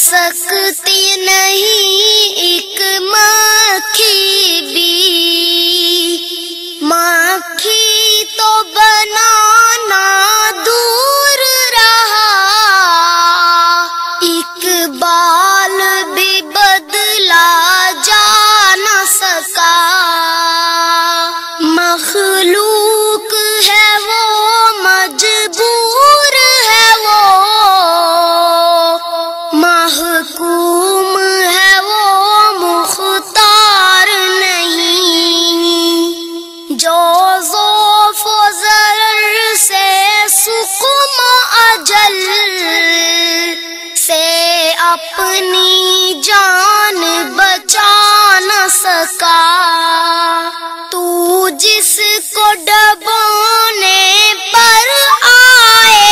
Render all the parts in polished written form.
सकती नहीं एक मक्खी भी, मक्खी तो बनाना दूर रहा, इकबाल भी बदला जा न सका। मखलूक है वो, मजबूर है वो, महकूम है वो, मुख्तार नहीं। जो ज़ौफ़ व ज़रर से सुक़ुम अजल से अपनी जान बचा न सका। तू जिसको डबोने पर आए,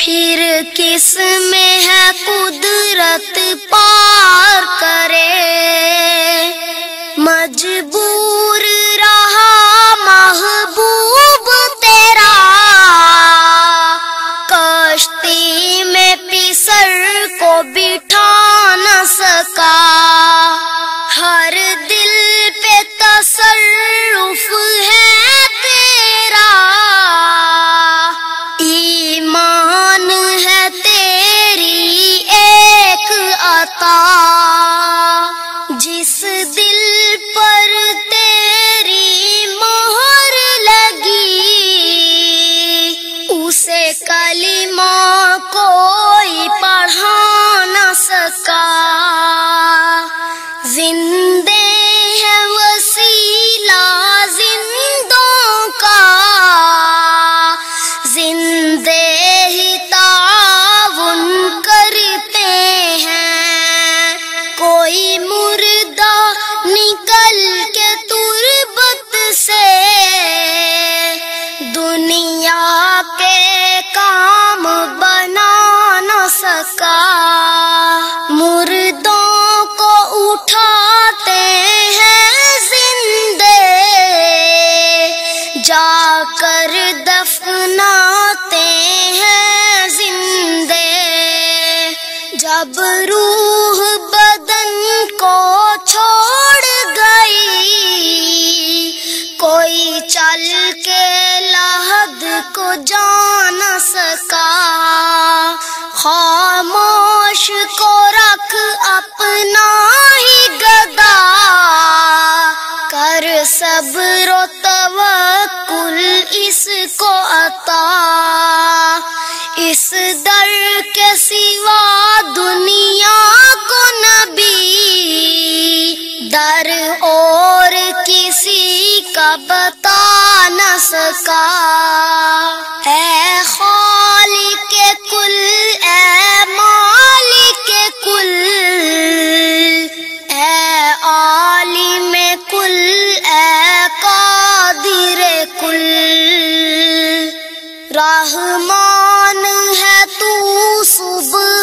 फिर किस में है कुदरत पार करे। मजबूर रहा महबूब तेरा, कश्ती में पिसर को बिठा न सका। हर दिल पे तसर्रुफ है तेरा, ईमान है तेरी एक अता। जिस दिल पर तेरी मोहर लगी, उसे कलिमा कोई पढ़ा न सका। जिंदे है वसीला जिंदों का, जिंदे ही ताउन करते हैं। कोई मुर्दा निकल के तुरबत से दुनिया के काम बना न सका। मुर्दों को उठाते हैं जिंदे, जाकर दफनाते हैं जिंदे। जब रूह बदन को छोड़ गई, कोई चल के लहद को जान न सका। खामोश को रख अपना ही गदा, कर सब्र व तवक्कुल इसको अता। इस दर के सिवा दुनिया को नबी, दर और किसी का बता न सका। ऐ खालिक कुल, ऐ मालिक कुल, ऐ आलिम कुल, ऐ कादिर कुल। रहमान है तू सुबह